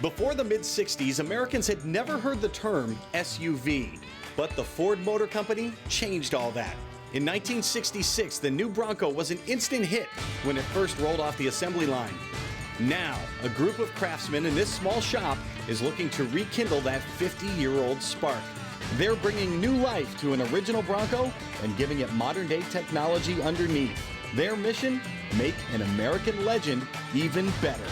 Before the mid-60s, Americans had never heard the term SUV, but the Ford Motor Company changed all that. In 1966, the new Bronco was an instant hit when it first rolled off the assembly line. Now, a group of craftsmen in this small shop is looking to rekindle that 50-year-old spark. They're bringing new life to an original Bronco and giving it modern-day technology underneath. Their mission? Make an American legend even better.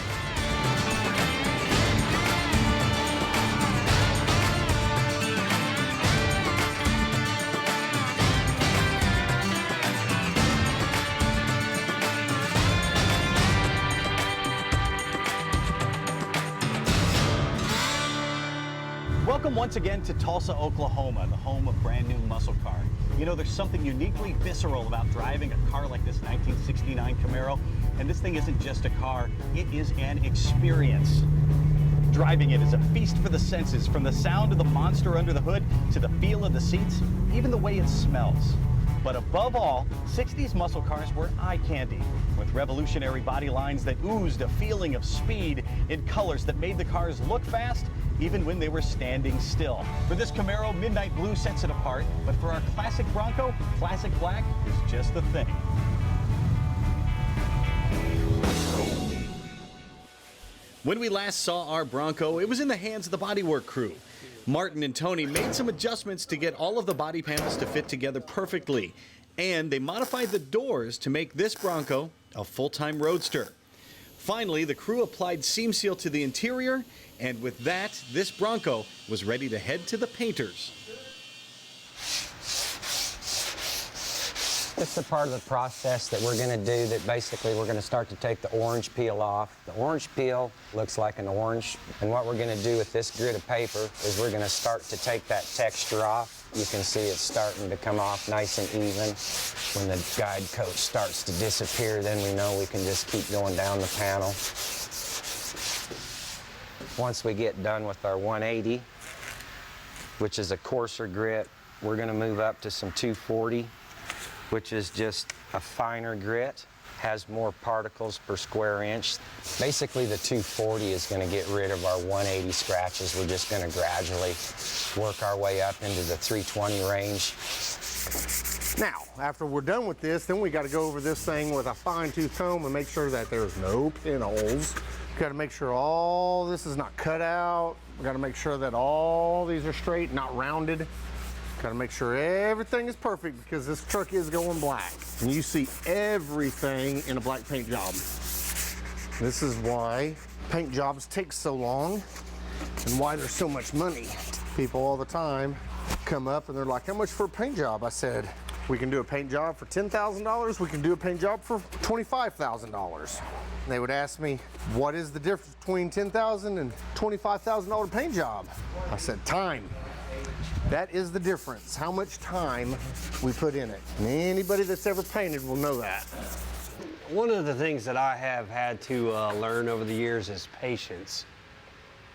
Welcome once again to Tulsa, Oklahoma, the home of brand new muscle car. You know, there's something uniquely visceral about driving a car like this 1969 Camaro, and this thing isn't just a car, it is an experience. Driving it is a feast for the senses, from the sound of the monster under the hood to the feel of the seats, even the way it smells. But above all, 60s muscle cars were eye candy, with revolutionary body lines that oozed a feeling of speed in colors that made the cars look fast even when they were standing still. For this Camaro, Midnight Blue sets it apart, but for our classic Bronco, Classic Black is just the thing. When we last saw our Bronco, it was in the hands of the bodywork crew. Martin and Tony made some adjustments to get all of the body panels to fit together perfectly, and they modified the doors to make this Bronco a full-time roadster. Finally, the crew applied seam seal to the interior, and with that, this Bronco was ready to head to the painters. It's a part of the process that we're going to do that basically we're going to start to take the orange peel off. The orange peel looks like an orange, and what we're going to do with this grid of paper is we're going to start to take that texture off. You can see it's starting to come off nice and even. When the guide coat starts to disappear, then we know we can just keep going down the panel. Once we get done with our 180, which is a coarser grit, we're going to move up to some 240, which is just a finer grit, has more particles per square inch. Basically, the 240 is going to get rid of our 180 scratches. We're just going to gradually work our way up into the 320 range. Now, after we're done with this, then we got to go over this thing with a fine-tooth comb and make sure that there's no pinholes. Got to make sure all this is not cut out. We got to make sure that all these are straight, not rounded. Got to make sure everything is perfect because this truck is going black. And you see everything in a black paint job. This is why paint jobs take so long and why there's so much money. People all the time come up and they're like, how much for a paint job? I said, we can do a paint job for $10,000. We can do a paint job for $25,000. They would ask me, what is the difference between $10,000 and $25,000 paint job? I said, time. That is the difference, how much time we put in it. And anybody that's ever painted will know that. One of the things that I have had to learn over the years is patience.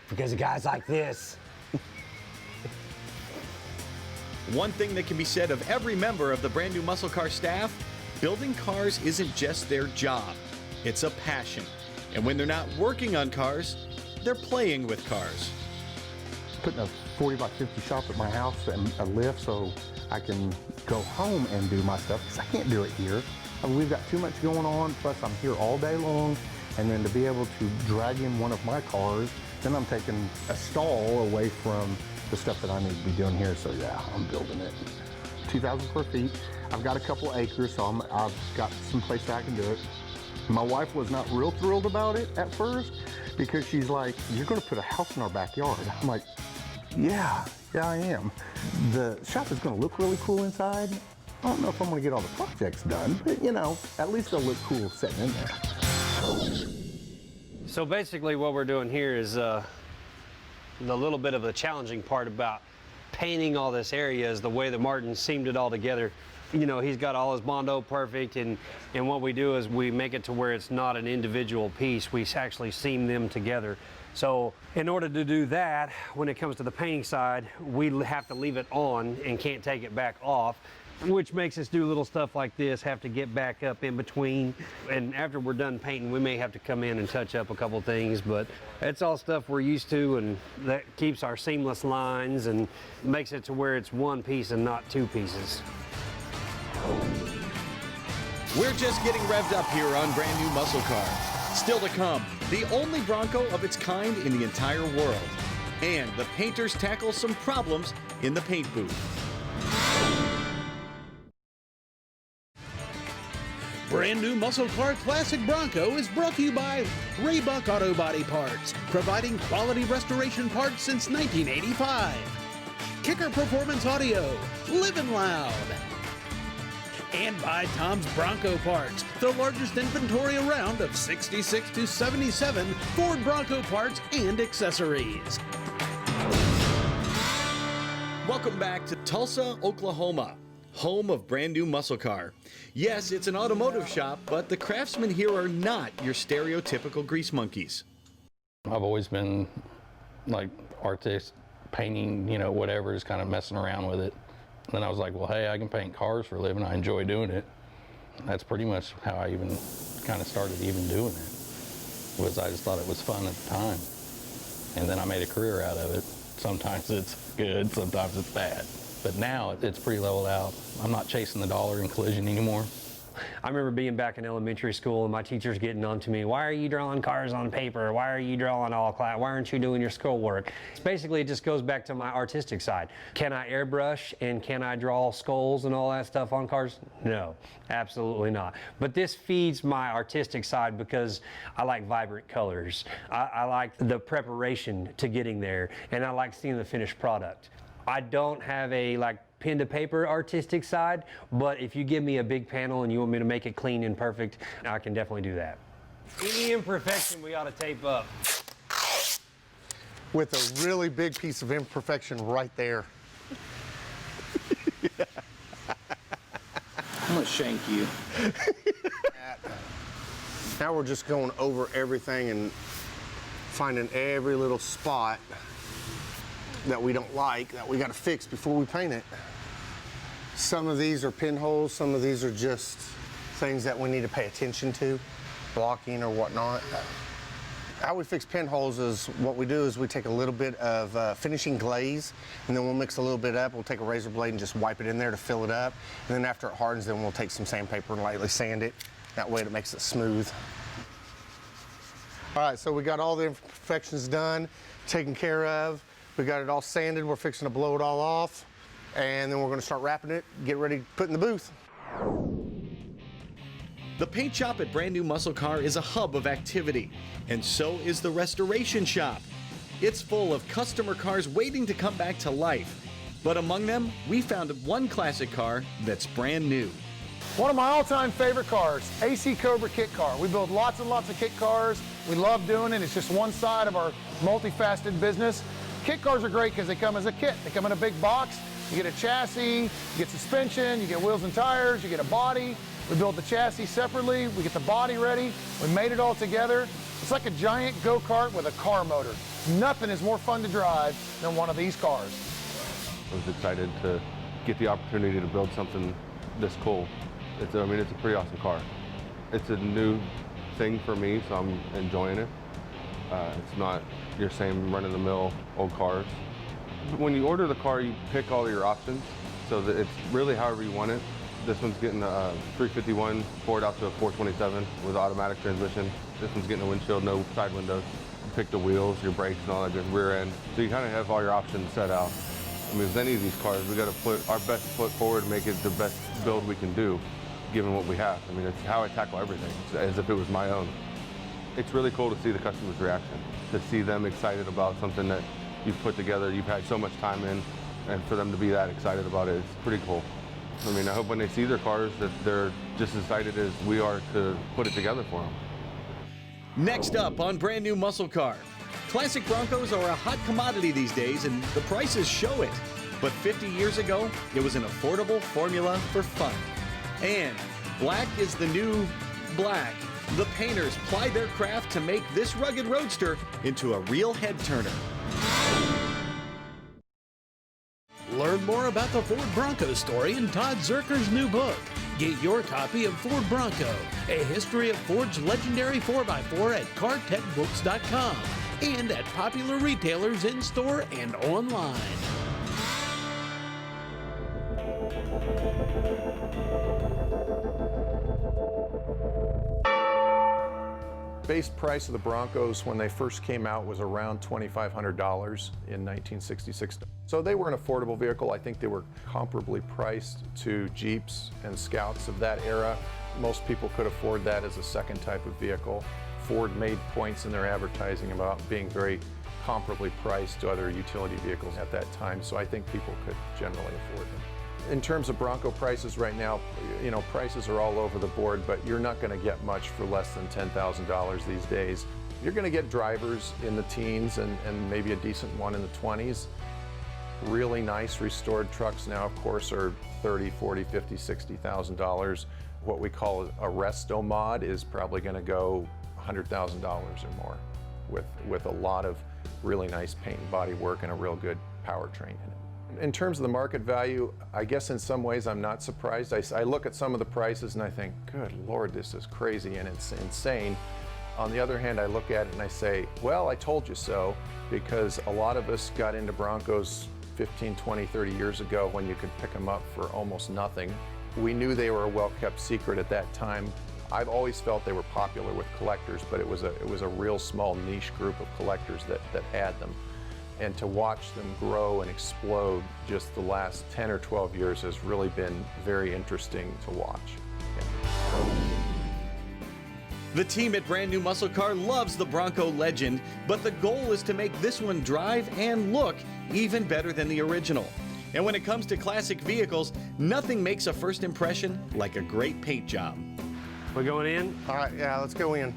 Because of guys like this. One thing that can be said of every member of the brand new muscle car staff, building cars isn't just their job, it's a passion. And when they're not working on cars, they're playing with cars. Putting a 40 by 50 shop at my house and a lift so I can go home and do my stuff, because I can't do it here. I mean, we've got too much going on, plus I'm here all day long, and then to be able to drag in one of my cars, then I'm taking a stall away from the stuff that I need to be doing here. So yeah, I'm building it. 2,000 square feet. I've got a couple acres, so I've got some place that I can do it. My wife was not real thrilled about it at first because she's like, you're gonna put a house in our backyard. I'm like, yeah, I am. The shop is gonna look really cool inside. I don't know if I'm gonna get all the projects done, but you know, at least they'll look cool sitting in there. So basically what we're doing here is the little bit of the challenging part about painting all this area is the way that Martin seamed it all together. You know, he's got all his Bondo perfect, and what we do is we make it to where it's not an individual piece. We actually seam them together. So in order to do that, when it comes to the painting side, we have to leave it on and can't take it back off. which makes us do little stuff like this, have to get back up in between. And after we're done painting, we may have to come in and touch up a couple things, but it's all stuff we're used to, and that keeps our seamless lines and makes it to where it's one piece and not two pieces. We're just getting revved up here on Brand New Muscle Car. Still to come, the only Bronco of its kind in the entire world. And the painters tackle some problems in the paint booth. Brand New Muscle Car Classic Bronco is brought to you by Raybuck Auto Body Parts, providing quality restoration parts since 1985. Kicker Performance Audio, living loud. And by Tom's Bronco Parts, the largest inventory around of 66 to 77 Ford Bronco parts and accessories. Welcome back to Tulsa, Oklahoma, home of Brand New Muscle Car. Yes, it's an automotive shop, but the craftsmen here are not your stereotypical grease monkeys. I've always been like artist, painting, you know, whatever, just kind of messing around with it. And then I was like, well, hey, I can paint cars for a living. I enjoy doing it. That's pretty much how I even kind of started even doing it. Was I just thought it was fun at the time. And then I made a career out of it. Sometimes it's good, sometimes it's bad. But now it's pretty leveled out. I'm not chasing the dollar in collision anymore. I remember being back in elementary school and my teachers getting on to me, why are you drawing cars on paper? Why are you drawing all class? Why aren't you doing your schoolwork? Basically, it just goes back to my artistic side. Can I airbrush and can I draw skulls and all that stuff on cars? No, absolutely not. But this feeds my artistic side because I like vibrant colors. I like the preparation to getting there, and I like seeing the finished product. I don't have a pen to paper artistic side, but if you give me a big panel and you want me to make it clean and perfect, I can definitely do that. Any imperfection we ought to tape up. With a really big piece of imperfection right there. I'm gonna shank you. Now we're just going over everything and finding every little spot that we don't like, that we got to fix before we paint it. Some of these are pinholes, some of these are just things that we need to pay attention to, blocking or whatnot. How we fix pinholes is what we do is we take a little bit of finishing glaze, and then we'll mix a little bit up. We'll take a razor blade and just wipe it in there to fill it up. And then after it hardens, then we'll take some sandpaper and lightly sand it. That way it makes it smooth. All right, so we got all the imperfections done, taken care of. We got it all sanded. We're fixing to blow it all off. And then we're going to start wrapping it, get ready to put in the booth. The paint shop at Brand New Muscle Car is a hub of activity, and so is the restoration shop. It's full of customer cars waiting to come back to life. But among them, we found one classic car that's brand new. One of my all-time favorite cars, AC Cobra kit car. We build lots and lots of kit cars. We love doing it. It's just one side of our multifaceted business. Kit cars are great because they come as a kit. They come in a big box. You get a chassis, you get suspension, you get wheels and tires, you get a body. We build the chassis separately. We get the body ready. We made it all together. It's like a giant go-kart with a car motor. Nothing is more fun to drive than one of these cars. I was excited to get the opportunity to build something this cool. It's a pretty awesome car. It's a new thing for me, so I'm enjoying it. It's not your same run-of-the-mill old cars. When you order the car, you pick all your options, so that it's really however you want it. This one's getting a 351 Ford out to a 427 with automatic transmission. This one's getting a windshield, no side windows. You pick the wheels, your brakes, and all that good rear end. So you kind of have all your options set out. I mean, with any of these cars, we got to put our best foot forward and make it the best build we can do, given what we have. I mean, it's how I tackle everything, it's as if it was my own. It's really cool to see the customer's reaction, to see them excited about something that you've put together, you've had so much time in, and for them to be that excited about it, it's pretty cool. I mean, I hope when they see their cars that they're just as excited as we are to put it together for them. Next up on Brand New Muscle Car, classic Broncos are a hot commodity these days, and the prices show it. But 50 years ago, it was an affordable formula for fun. And black is the new black. The painters plied their craft to make this rugged roadster into a real head turner. Learn more about the Ford Bronco story in Todd Zerker's new book. Get your copy of Ford Bronco, A History of Ford's Legendary 4x4 at cartechbooks.com and at popular retailers in-store and online. Base price of the Broncos when they first came out was around $2,500 in 1966. So they were an affordable vehicle. I think they were comparably priced to Jeeps and Scouts of that era. Most people could afford that as a second type of vehicle. Ford made points in their advertising about being very comparably priced to other utility vehicles at that time, so I think people could generally afford them. In terms of Bronco prices right now, you know, prices are all over the board, but you're not going to get much for less than $10,000 these days. You're going to get drivers in the teens and maybe a decent one in the 20s. Really nice restored trucks now, of course, are $30,000, $40,000, $50,000, $60,000. What we call a resto mod is probably going to go $100,000 or more with a lot of really nice paint and body work and a real good powertrain in it. In terms of the market value, I guess in some ways I'm not surprised. I look at some of the prices and I think, good Lord, this is crazy and it's insane. On the other hand, I look at it and I say, well, I told you so, because a lot of us got into Broncos 15, 20, 30 years ago when you could pick them up for almost nothing. We knew they were a well-kept secret at that time. I've always felt they were popular with collectors, but it was a real small niche group of collectors that had them. And to watch them grow and explode just the last 10 or 12 years has really been very interesting to watch. Yeah. The team at Brand New Muscle Car loves the Bronco legend, but the goal is to make this one drive and look even better than the original. And when it comes to classic vehicles, nothing makes a first impression like a great paint job. We're going in? All right, yeah, let's go in.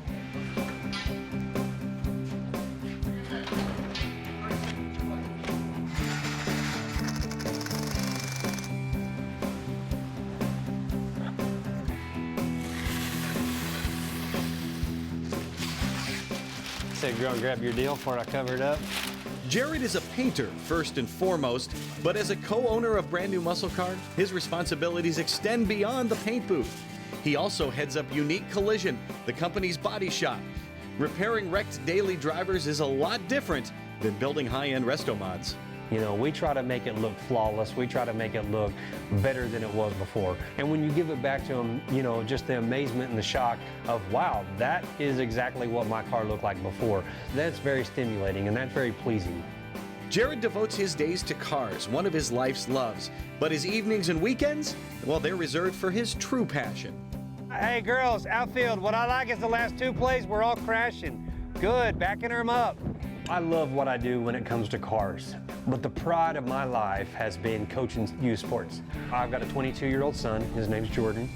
Say, go and grab your deal before I cover it up. Jared is a painter first and foremost, but as a co-owner of Brand New Muscle Car, his responsibilities extend beyond the paint booth. He also heads up Unique Collision, the company's body shop. Repairing wrecked daily drivers is a lot different than building high-end resto mods. You know, we try to make it look flawless. We try to make it look better than it was before. And when you give it back to them, you know, just the amazement and the shock of, wow, that is exactly what my car looked like before. That's very stimulating and that's very pleasing. Jared devotes his days to cars, one of his life's loves. But his evenings and weekends, well, they're reserved for his true passion. Hey girls, outfield, what I like is the last two plays, we're all crashing. Good, backing them up. I love what I do when it comes to cars, but the pride of my life has been coaching youth sports. I've got a 22-year-old son, his name's Jordan,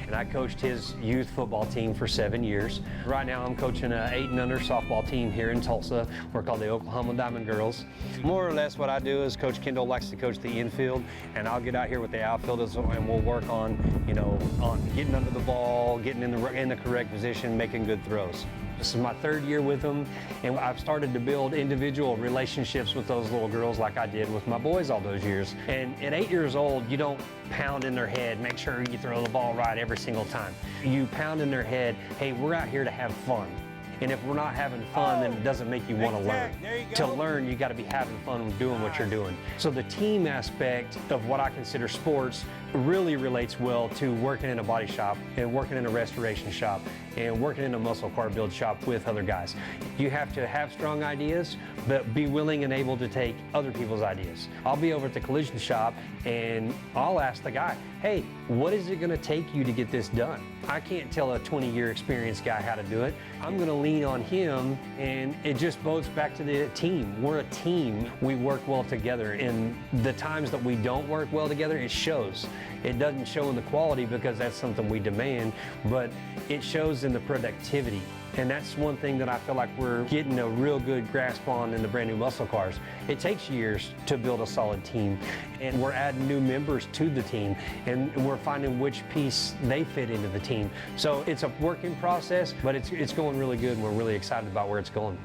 and I coached his youth football team for 7 years. Right now I'm coaching an 8 and under softball team here in Tulsa. We're called the Oklahoma Diamond Girls. More or less what I do is Coach Kendall likes to coach the infield, and I'll get out here with the outfielders and we'll work on, you know, on getting under the ball, getting in the correct position, making good throws. This is my 3rd year with them, and I've started to build individual relationships with those little girls like I did with my boys all those years. And at 8 years old, you don't pound in their head, make sure you throw the ball right every single time. You pound in their head, hey, we're out here to have fun. And if we're not having fun, then it doesn't make you want to learn. To learn, you got to be having fun with doing what you're doing. So the team aspect of what I consider sports really relates well to working in a body shop and working in a restoration shop and working in a muscle car build shop with other guys. You have to have strong ideas, but be willing and able to take other people's ideas. I'll be over at the collision shop and I'll ask the guy, hey, what is it going to take you to get this done? I can't tell a 20-year experienced guy how to do it. I'm going to lean on him, and it just bodes back to the team. We're a team. We work well together, and the times that we don't work well together, it shows. It doesn't show in the quality because that's something we demand, but it shows in the productivity. And that's one thing that I feel like we're getting a real good grasp on in the Brand New Muscle Cars. It takes years to build a solid team, and we're adding new members to the team, and we're finding which piece they fit into the team. So it's a working process, but it's going really good, and we're really excited about where it's going.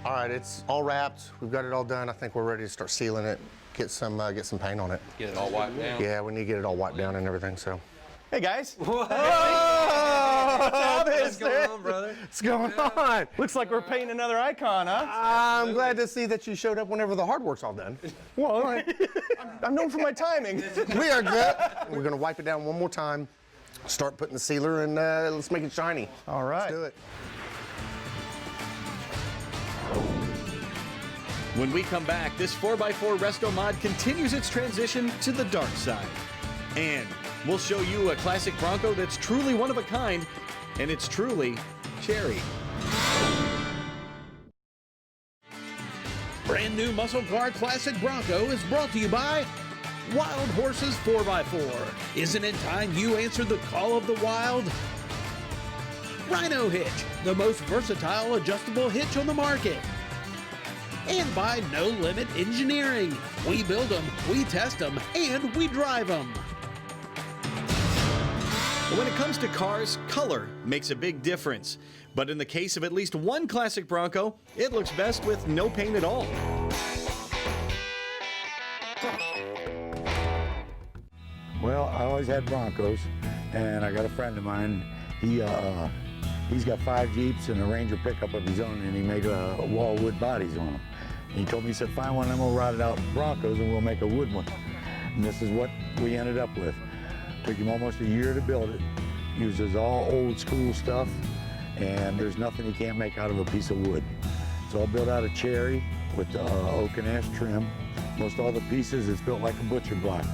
All right, it's all wrapped. We've got it all done. I think we're ready to start sealing it. get some paint on it. Get it all wiped down. Yeah, we need to get it all wiped down and everything. So. Hey guys. What's going on, brother? What's going on? Looks like we're painting another icon, huh? I'm glad to see that you showed up whenever the hard work's all done. Well, I'm known for my timing. We are good. We're gonna wipe it down one more time, start putting the sealer, and let's make it shiny. All right. Let's do it. When we come back, this 4x4 resto mod continues its transition to the dark side. And we'll show you a classic Bronco that's truly one of a kind, and it's truly cherry. Brand new muscle car classic Bronco is brought to you by Wild Horses 4x4. Isn't it time you answered the call of the wild? Rhino Hitch, the most versatile adjustable hitch on the market. And by No Limit Engineering. We build them, we test them, and we drive them. When it comes to cars, color makes a big difference. But in the case of at least one classic Bronco, it looks best with no paint at all. Well, I always had Broncos, and I got a friend of mine. He's got 5 Jeeps and a Ranger pickup of his own, and he made wall wood bodies on them. And he told me, he said, find one of them, we'll rotted out Broncos, and we'll make a wood one. And this is what we ended up with. Took him almost a year to build it. Uses all old school stuff, and there's nothing he can't make out of a piece of wood. It's all built out of cherry with oak and ash trim. Most all the pieces, it's built like a butcher block.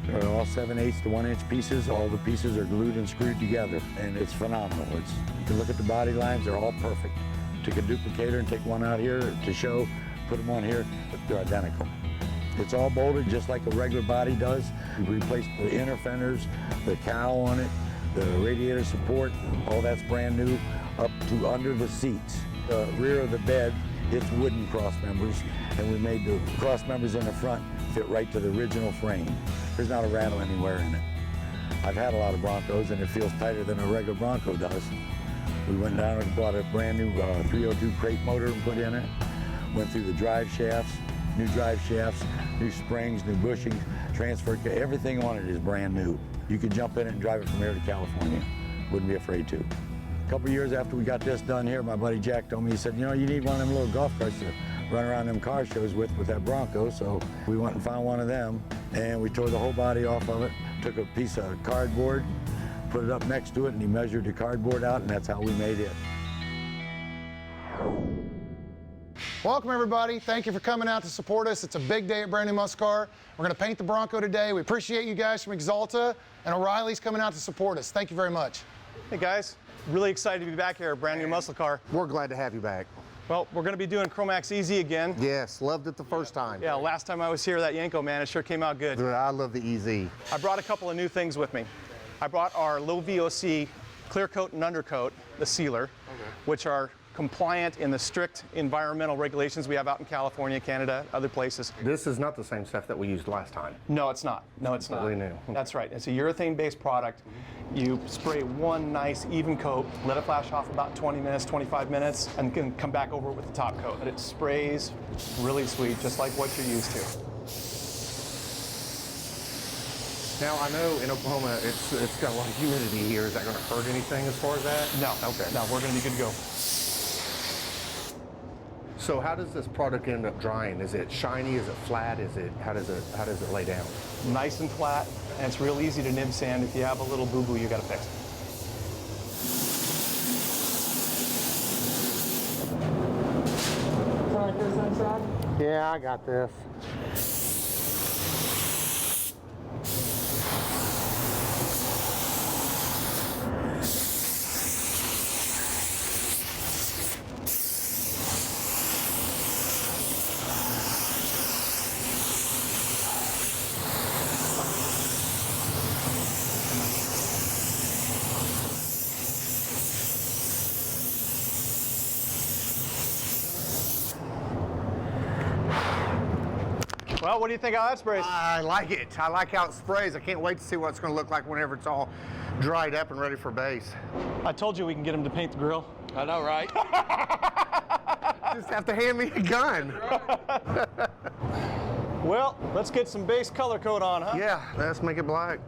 They're all 7/8 to 1 inch pieces. All the pieces are glued and screwed together, and it's phenomenal. You can look at the body lines, they're all perfect. Took a duplicator and take one out here to show, put them on here, they're identical. It's all bolted just like a regular body does. We replaced the inner fenders, the cowl on it, the radiator support, all that's brand new, up to under the seats. The rear of the bed, it's wooden cross members, and we made the cross members in the front fit right to the original frame. There's not a rattle anywhere in it. I've had a lot of Broncos, and it feels tighter than a regular Bronco does. We went down and bought a brand new 302 crate motor and put in it. Went through the drive shafts, new springs, new bushings, transfer, everything on it is brand new. You could jump in it and drive it from here to California. Wouldn't be afraid to. A couple years after we got this done here, my buddy Jack told me, he said, you know, you need one of them little golf carts to run around them car shows with that Bronco. So we went and found one of them, and we tore the whole body off of it, took a piece of cardboard, put it up next to it, and he measured the cardboard out, and that's how we made it. Welcome everybody. Thank you for coming out to support us. It's a big day at Brand New Muscle Car. We're going to paint the Bronco today. We appreciate you guys from Exalta and O'Reilly's coming out to support us. Thank you very much. Hey guys, really excited to be back here at Brand New Muscle Car. We're glad to have you back. Well, we're going to be doing Chromax Easy again. Yes, loved it the first time. Yeah, last time I was here, that Yanko, man, it sure came out good. Dude, I love the EZ. I brought a couple of new things with me. I brought our low VOC clear coat and undercoat, the sealer, which are compliant in the strict environmental regulations we have out in California, Canada, other places. This is not the same stuff that we used last time. No, it's not. No, it's not. Totally new. That's right. It's a urethane-based product. You spray one nice even coat, let it flash off about 20 minutes, 25 minutes, and can come back over it with the top coat. But it sprays really sweet, just like what you're used to. Now, I know in Oklahoma, it's got a lot of humidity here. Is that going to hurt anything as far as that? No. Okay. No, we're going to be good to go. So how does this product end up drying? Is it shiny? Is it flat? How does it lay down? Nice and flat, and it's real easy to nib sand. If you have a little boo-boo, you got to fix it. Yeah, I got this. Well, what do you think how that sprays? I like it. I like how it sprays. I can't wait to see what it's going to look like whenever it's all dried up and ready for base. I told you we can get him to paint the grill. I know, right? Just have to hand me a gun. Well, let's get some base color coat on, huh? Yeah, let's make it black.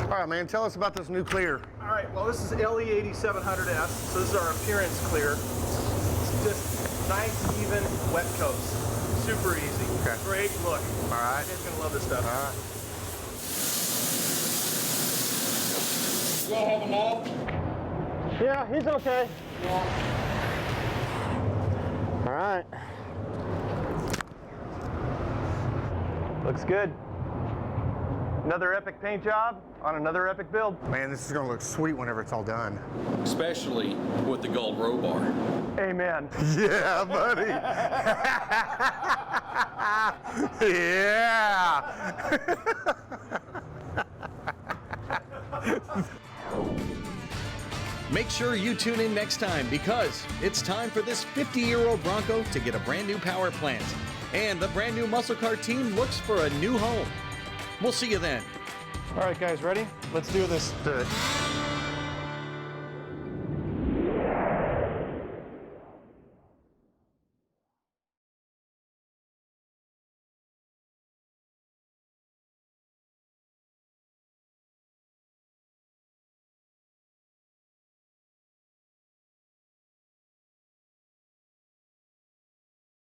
All right, man, tell us about this new clear. All right, well, this is LE8700S, so this is our appearance clear. It's just nice, even, wet coats. Super easy. Okay. Great look. All right. You guys are gonna love this stuff. All right. You want to have a knob? Yeah, he's okay. All right. Looks good. Another epic paint job on another epic build. Man, this is gonna look sweet whenever it's all done. Especially with the gold row bar. Amen. Yeah, buddy. Yeah. Make sure you tune in next time because it's time for this 50-year-old Bronco to get a brand new power plant. And the brand new muscle car team looks for a new home. We'll see you then. All right, guys, ready? Let's do this. Do it.